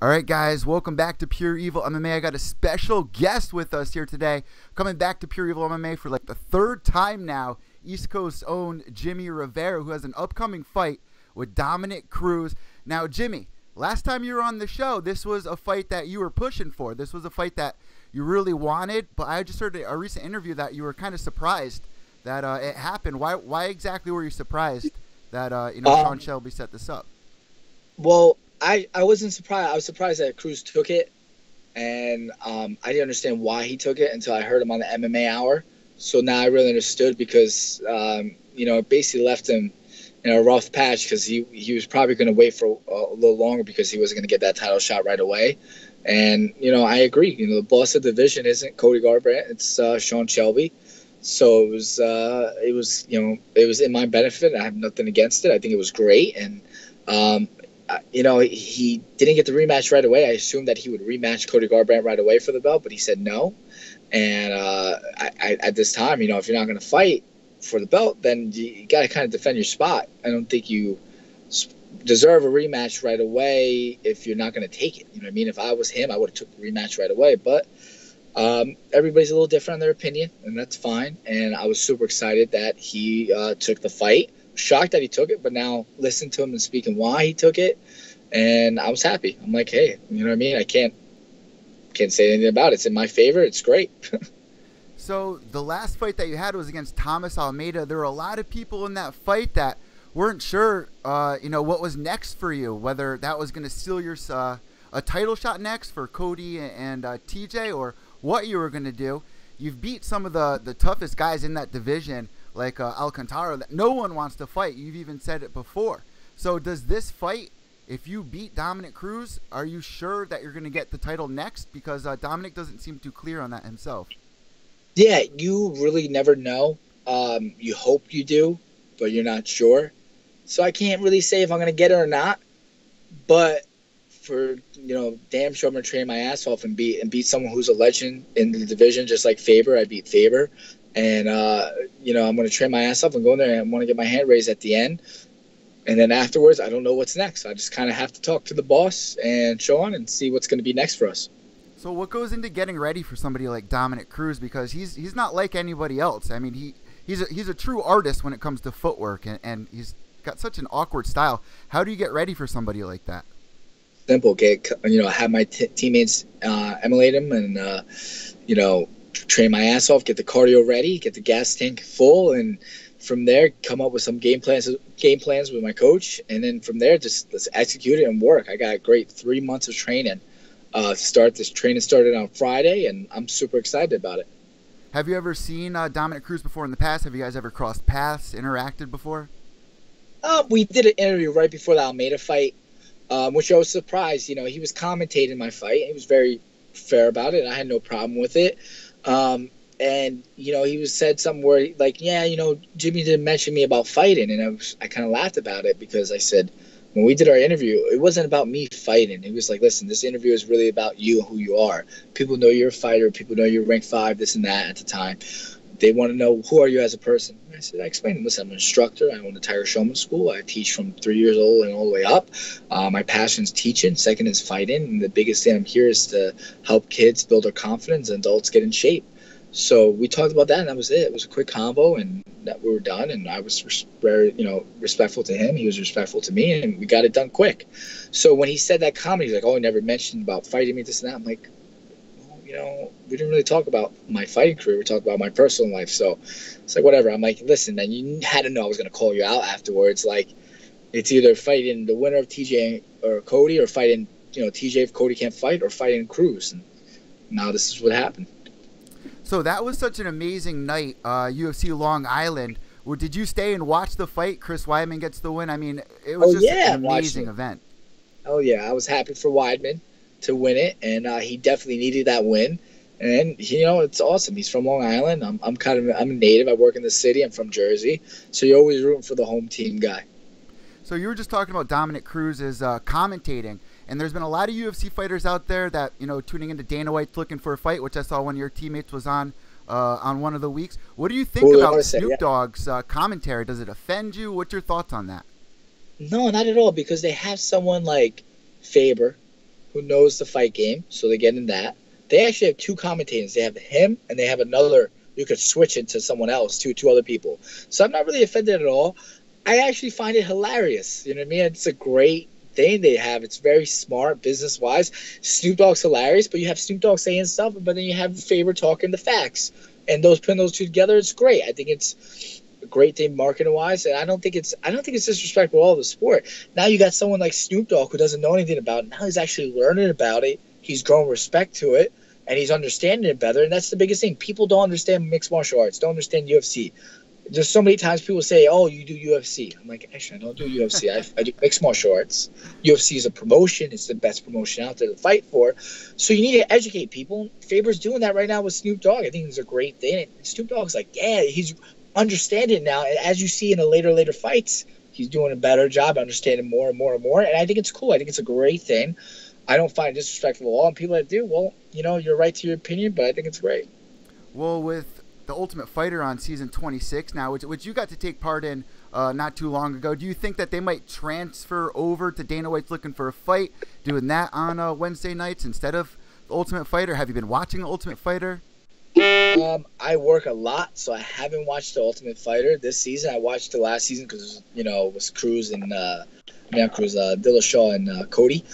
All right, guys, welcome back to Pure Evil MMA. I got a special guest with us here today, coming back to Pure Evil MMA for like the third time now. East Coast's own Jimmie Rivera, who has an upcoming fight with Dominick Cruz. Now, Jimmie, last time you were on the show, this was a fight that you were pushing for. This was a fight that you really wanted, but I just heard a recent interview that you were kind of surprised that it happened. Why exactly were you surprised that Sean Shelby set this up? Well, I wasn't surprised. I was surprised that Cruz took it, and I didn't understand why he took it until I heard him on the MMA Hour. So now I really understood because, it basically left him in a rough patch because he was probably going to wait for a little longer because he wasn't going to get that title shot right away. And, I agree. The boss of the division isn't Cody Garbrandt. It's Sean Shelby. So it was in my benefit. I have nothing against it. I think it was great. And, he didn't get the rematch right away. I assumed that he would rematch Cody Garbrandt right away for the belt, but he said no. And at this time, if you're not going to fight for the belt, then you got to kind of defend your spot. I don't think you deserve a rematch right away if you're not going to take it. You know what I mean? If I was him, I would have took the rematch right away. But everybody's a little different in their opinion, and that's fine. And I was super excited that he took the fight. Shocked that he took it, but now listen to him and speaking why he took it, and I was happy. I'm like, hey, you know what I mean? I can't say anything about it. It's in my favor. It's great. So the last fight that you had was against Thomas Almeida. There were a lot of people in that fight that weren't sure, what was next for you, whether that was going to seal your a title shot next for Cody and TJ, or what you were going to do. You've beat some of the toughest guys in that division, like Alcantara, that no one wants to fight. You've even said it before. So does this fight, if you beat Dominick Cruz, are you sure that you're going to get the title next? Because Dominick doesn't seem too clear on that himself. Yeah, you really never know. You hope you do, but you're not sure. So I can't really say if I'm going to get it or not. But for, damn sure I'm going to train my ass off and beat someone who's a legend in the division, just like Faber. I beat Faber. And, I'm going to train my ass off and go in there and I want to get my hand raised at the end. And then afterwards, I don't know what's next. I just kind of have to talk to the boss and Sean and see what's going to be next for us. So what goes into getting ready for somebody like Dominick Cruz? Because he's not like anybody else. I mean, he's a true artist when it comes to footwork, and he's got such an awkward style. How do you get ready for somebody like that? Simple. Have my teammates emulate him and, train my ass off, get the cardio ready, get the gas tank full, and from there come up with some game plans with my coach, and then from there just let's execute it and work. I got a great 3 months of training to start. This training started on Friday, and I'm super excited about it. Have you ever seen Dominick Cruz before in the past? Have you guys ever crossed paths, interacted before? We did an interview right before the Almeida fight, which I was surprised. He was commentating my fight. He was very fair about it. I had no problem with it. And he said something where like, yeah, Jimmie didn't mention me about fighting, and I kind of laughed about it because I said when we did our interview, it wasn't about me fighting. It was like, listen, this interview is really about you and who you are. People know you're a fighter. People know you're ranked 5, this and that at the time. They want to know who are you as a person. I explained, listen, I'm an instructor. I own the Tiger Showman School. I teach from 3 years old and all the way up. My passion is teaching. Second is fighting. And the biggest thing I'm here is to help kids build their confidence and adults get in shape. So we talked about that, and that was it. It was a quick convo, and that we were done. And I was very, respectful to him. He was respectful to me, and we got it done quick. So when he said that comment, he's like, "Oh, he never mentioned about fighting me, this and that." I'm like, well, we didn't really talk about my fighting career. We talked about my personal life. So it's like, whatever. I'm like, listen, man, you had to know I was going to call you out afterwards. Like, it's either fighting the winner of TJ or Cody, or fighting, TJ if Cody can't fight, or fighting Cruz. And now this is what happened. So that was such an amazing night, UFC Long Island. Did you stay and watch the fight? Chris Weidman gets the win. I mean, it was an amazing event. Oh, yeah. I was happy for Weidman to win it, and he definitely needed that win. And, it's awesome. He's from Long Island. I'm a native. I work in the city. I'm from Jersey. So you're always rooting for the home team guy. So you were just talking about Dominick Cruz as commentating. And there's been a lot of UFC fighters out there that, tuning into Dana White's looking for a fight, which I saw one of your teammates was on one of the weeks. What do you think about Snoop Dogg's commentary? Does it offend you? What's your thoughts on that? No, not at all, because they have someone like Faber, who knows the fight game, so they get in that. They actually have two commentators. They have him, and they have another. You could switch it to someone else, two other people. So I'm not really offended at all. I actually find it hilarious. You know what I mean? It's a great thing they have. It's very smart business-wise. Snoop Dogg's hilarious, but you have Snoop Dogg saying stuff, but then you have Faber talking the facts. And putting those two together, it's great. I think it's a great thing marketing-wise, and I don't think it's disrespectful at all of the sport. Now you got someone like Snoop Dogg who doesn't know anything about it. Now he's actually learning about it. He's grown respect to it, and he's understanding it better, and that's the biggest thing. People don't understand mixed martial arts, don't understand UFC. There's so many times people say, "Oh, you do UFC." I'm like, actually, I don't do UFC. I do mixed martial arts. UFC is a promotion. It's the best promotion out there to fight for. So you need to educate people. Faber's doing that right now with Snoop Dogg. I think it's a great thing. And Snoop Dogg's like, yeah, he's understanding now. And as you see in the later fights, he's doing a better job understanding more and more and more. And I think it's cool. I think it's a great thing. I don't find it disrespectful at all. And people that do, well, you're right to your opinion, but I think it's great. Well, with The Ultimate Fighter on season 26 now, which you got to take part in not too long ago, do you think that they might transfer over to Dana White's Looking for a Fight, doing that on Wednesday nights instead of The Ultimate Fighter? Have you been watching The Ultimate Fighter? I work a lot, so I haven't watched The Ultimate Fighter this season. I watched the last season because, it was Cruz and, Dillashaw and Cody.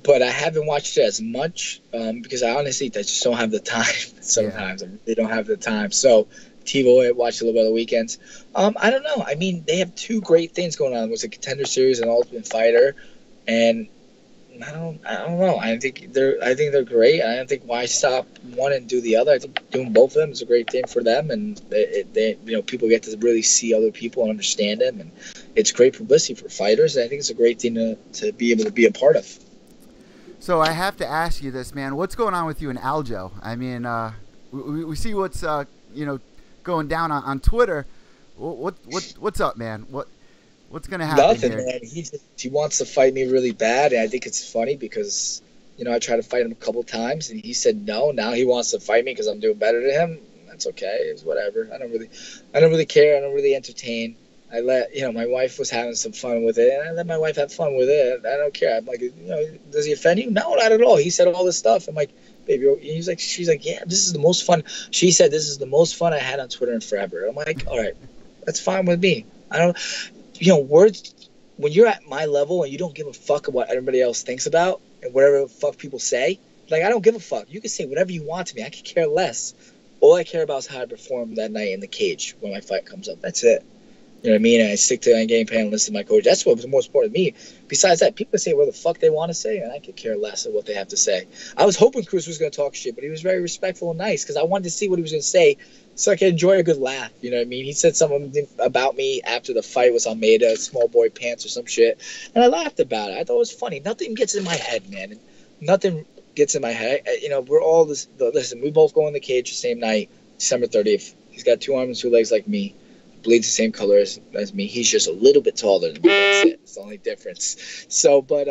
But I haven't watched it as much because I just don't have the time sometimes. Yeah. I really don't have the time. So TiVo, I watch a little bit on the weekends. I don't know. I mean, they have two great things going on. There's a Contender Series and Ultimate Fighter. And I don't know. I think they're great. I don't think why stop one and do the other. I think doing both of them is a great thing for them. And they people get to really see other people and understand them. And it's great publicity for fighters. And I think it's a great thing to be able to be a part of. So I have to ask you this, man. What's going on with you and Aljo? I mean, we see what's going down on Twitter. What's up, man? What's gonna happen? Nothing, here? Man. He wants to fight me really bad, and I think it's funny because I tried to fight him a couple times, and he said no. Now he wants to fight me because I'm doing better than him. That's okay. It's whatever. I don't really care. I don't really entertain. I let my wife was having some fun with it, and I let my wife have fun with it. I don't care. I'm like, does he offend you? No, not at all. He said all this stuff. I'm like, baby. She's like, yeah, this is the most fun. She said this is the most fun I had on Twitter in forever. I'm like, all right, that's fine with me. I don't, words. When you're at my level and you don't give a fuck about what everybody else thinks about and whatever the fuck people say, like I don't give a fuck. You can say whatever you want to me. I could care less. All I care about is how I perform that night in the cage when my fight comes up. That's it. You know what I mean? And I stick to my game plan and listen to my coach. That's what's most important to me. Besides that, people say what the fuck they want to say, and I could care less of what they have to say. I was hoping Cruz was going to talk shit, but he was very respectful and nice because I wanted to see what he was going to say so I could enjoy a good laugh. You know what I mean? He said something about me after the fight with Almeida, small boy pants or some shit, and I laughed about it. I thought it was funny. Nothing gets in my head, man. Nothing gets in my head. We're all this. Listen, we both go in the cage the same night, December 30th. He's got 2 arms and 2 legs like me. Bleeds the same color as me. He's just a little bit taller than me. That's it. It's the only difference. So, but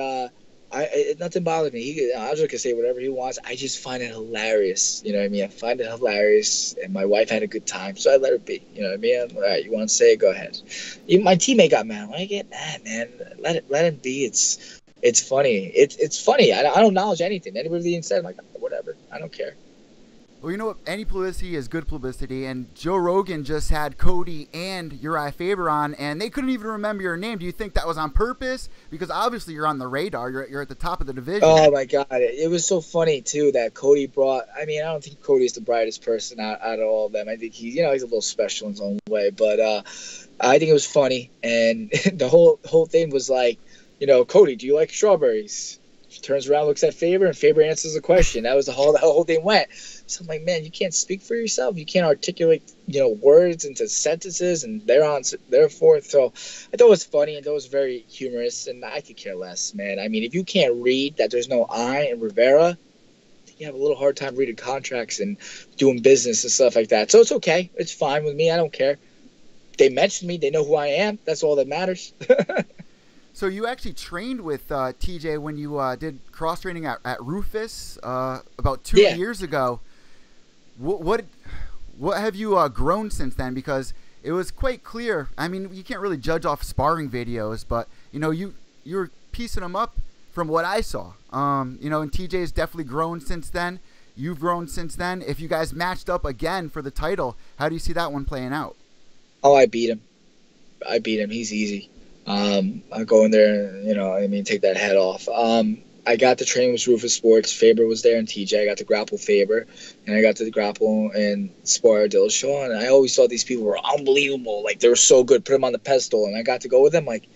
nothing bothers me. Aljo can say whatever he wants. I just find it hilarious. You know what I mean? I find it hilarious, and my wife had a good time, so I let her be. You know what I mean? All right, you want to say it? Go ahead. Even my teammate got mad. When I get mad, man, let him be. It's funny. It's funny. I don't acknowledge anything. Anybody said, I'm like, whatever. I don't care. Well, you know what? Any publicity is good publicity, and Joe Rogan just had Cody and Uriah Faber on, and they couldn't even remember your name. Do you think that was on purpose? Because obviously you're on the radar. You're at the top of the division. Oh, my God. It was so funny, too, that Cody brought – I mean, I don't think Cody's the brightest person out of all of them. I think he's a little special in his own way, but I think it was funny, and the whole thing was like, Cody, do you like strawberries? She turns around, looks at Faber, and Faber answers the question. That was the whole thing went. So I'm like, man, you can't speak for yourself. You can't articulate, words into sentences and therefore. So I thought it was funny. I thought it was very humorous, and I could care less, man. I mean, if you can't read that there's no I in Rivera, you have a little hard time reading contracts and doing business and stuff like that. So it's okay. It's fine with me. I don't care. They mentioned me. They know who I am. That's all that matters. So you actually trained with TJ when you did cross training at Rufus about 2 years ago. What have you grown since then? Because it was quite clear. I mean, you can't really judge off sparring videos, but you were piecing them up from what I saw. You know, and TJ has definitely grown since then. You've grown since then. If you guys matched up again for the title, how do you see that one playing out? Oh, I beat him. He's easy. I'll go in there and, you know, I mean, take that head off. I got to train with Rufus Sports. Faber was there and TJ. I got to grapple Faber, and I got to grapple and spar Dillashaw. And I always thought these people were unbelievable. Like, they were so good. Put them on the pedestal. And I got to go with them. Like,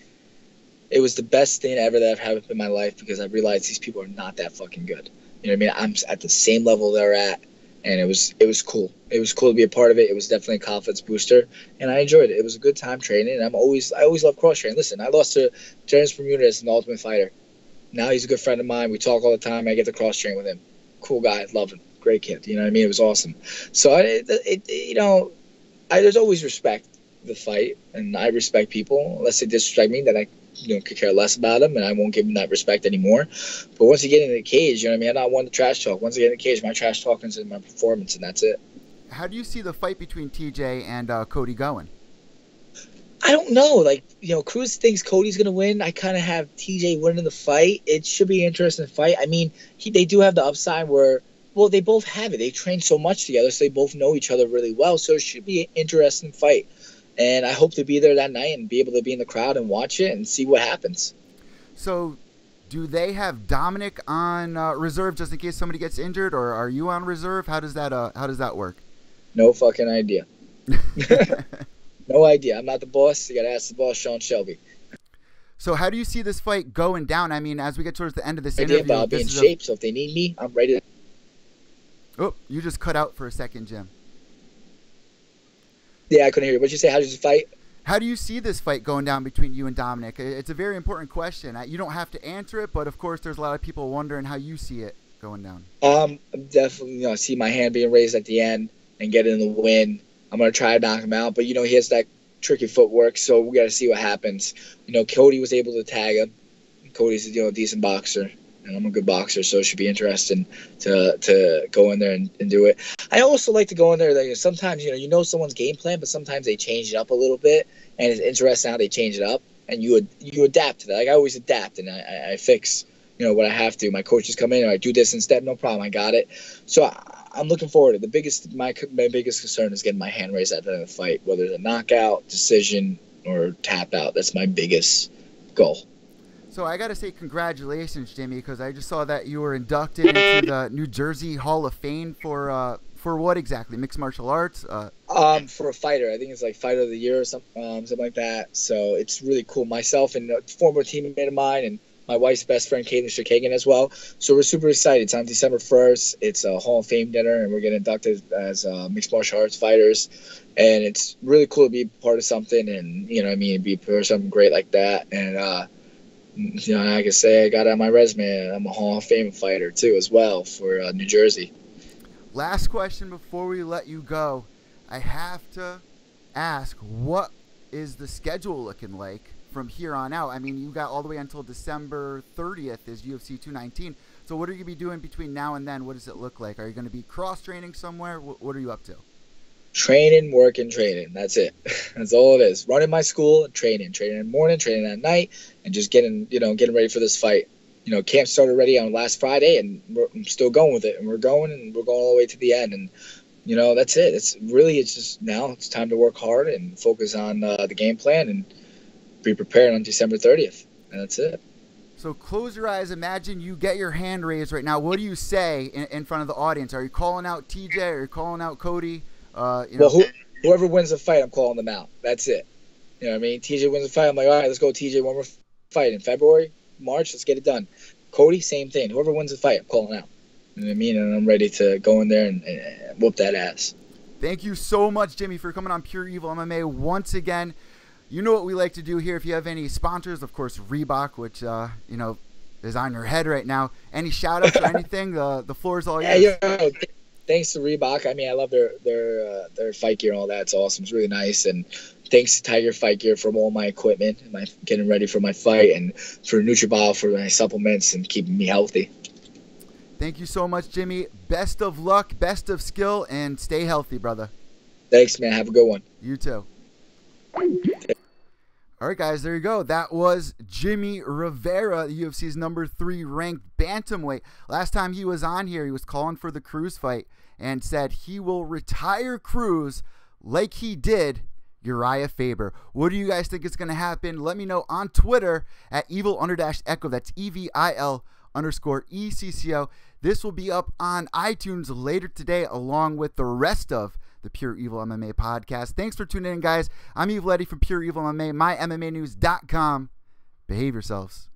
it was the best thing ever that I've had in my life, because I realized these people are not that fucking good. You know what I mean? I'm at the same level they're at, and it was cool. It was cool to be a part of it. It was definitely a confidence booster, and I enjoyed it. It was a good time training, and I always love cross training. Listen, I lost to Terrence Bermudez in the Ultimate Fighter. Now he's a good friend of mine. We talk all the time. I get to cross train with him. Cool guy, love him, great kid. You know what I mean? It was awesome. So there's always respect the fight, and I respect people. Unless they disrespect me, then I could care less about them, and I won't give them that respect anymore. But once you get into the cage, you know what I mean? I'm not one to trash talk. Once I get in the cage, my trash talking is in my performance, and that's it. How do you see the fight between TJ and Cody going? I don't know. Like, Cruz thinks Cody's going to win. I kind of have TJ winning the fight. It should be an interesting fight. I mean, they do have the upside where, well, they both have it. They train so much together, so they both know each other really well. So it should be an interesting fight. And I hope to be there that night and be able to be in the crowd and watch it and see what happens. So do they have Dominic on reserve just in case somebody gets injured, or are you on reserve? How does that work? No fucking idea. No idea. I'm not the boss. You got to ask the boss, Sean Shelby. So how do you see this fight going down? I mean, as we get towards the end of this interview, I'll be in shape, so if they need me, I'm ready. Oh, you just cut out for a second, Jim. Yeah, I couldn't hear you. What'd you say? How did you fight? How do you see this fight going down between you and Dominic? It's a very important question. You don't have to answer it, but of course there's a lot of people wondering how you see it going down. Definitely, I see my hand being raised at the end and getting the win. I'm going to try to knock him out, but, he has that tricky footwork, so we got to see what happens. Cody was able to tag him. Cody's a decent boxer, and I'm a good boxer, so it should be interesting to go in there and do it. I also like to go in there. Like, sometimes, someone's game plan, but sometimes they change it up a little bit, and it's interesting how they change it up, and you adapt to that. Like, I always adapt, and I fix, what I have to. My coaches come in, and I do this instead, no problem, I got it. So I'm looking forward to it. My biggest concern is getting my hand raised at the end of the fight, whether it's a knockout, decision, or tap out. That's my biggest goal. So I got to say congratulations, Jimmie, because I just saw that you were inducted into the New Jersey Hall of Fame for what exactly? Mixed martial arts? For a fighter. I think it's like Fighter of the Year or something like that. So it's really cool. Myself and a former teammate of mine and my wife's best friend, Caitlin Shakagan, as well. So we're super excited. It's on December 1st. It's a Hall of Fame dinner, and we're getting inducted as mixed martial arts fighters. And it's really cool to be part of something and, be part of something great like that. And, I can say I got it on my resume. I'm a Hall of Fame fighter, too, as well, for New Jersey. Last question before we let you go. I have to ask, what is the schedule looking like from here on out? I mean, you got all the way until December 30th is UFC 219. So what are you going to be doing between now and then? What does it look like? Are you going to be cross-training somewhere? What are you up to? Training, working, training. That's it. That's all it is. Running my school, training in the morning, training at night, and just getting ready for this fight. Camp started already on last Friday, and I'm still going with it. And we're going all the way to the end. And, that's it. It's just now it's time to work hard and focus on the game plan and be prepared on December 30th. And that's it. So close your eyes. Imagine you get your hand raised right now. What do you say in front of the audience? Are you calling out TJ? Are you calling out Cody? Well, whoever wins the fight, I'm calling them out. That's it. You know what I mean? TJ wins the fight. I'm like, all right, let's go, TJ. One more fight in February, March. Let's get it done. Cody, same thing. Whoever wins the fight, I'm calling out. You know what I mean? And I'm ready to go in there and whoop that ass. Thank you so much, Jimmie, for coming on Pure Evil MMA once again. You know what we like to do here. If you have any sponsors, of course, Reebok, which, is on your head right now. Any shout-outs or anything? The floor is all yours. Yeah, thanks to Reebok. I mean, I love their fight gear and all that. It's awesome. It's really nice. And thanks to Tiger Fight Gear for all my equipment and my getting ready for my fight, and for NutriBio for my supplements and keeping me healthy. Thank you so much, Jimmie. Best of luck, best of skill, and stay healthy, brother. Thanks, man. Have a good one. You too. All right, guys, there you go. That was Jimmie Rivera, the UFC's number 3 ranked bantamweight. Last time he was on here, he was calling for the Cruz fight and said he will retire Cruz like he did Uriah Faber. What do you guys think is going to happen? Let me know on Twitter at evil_echo. That's EVIL_ECCO. This will be up on iTunes later today, along with the rest of the Pure Evil MMA podcast. Thanks for tuning in, guys. I'm Evil Eddie from Pure Evil MMA, mymmanews.com. Behave yourselves.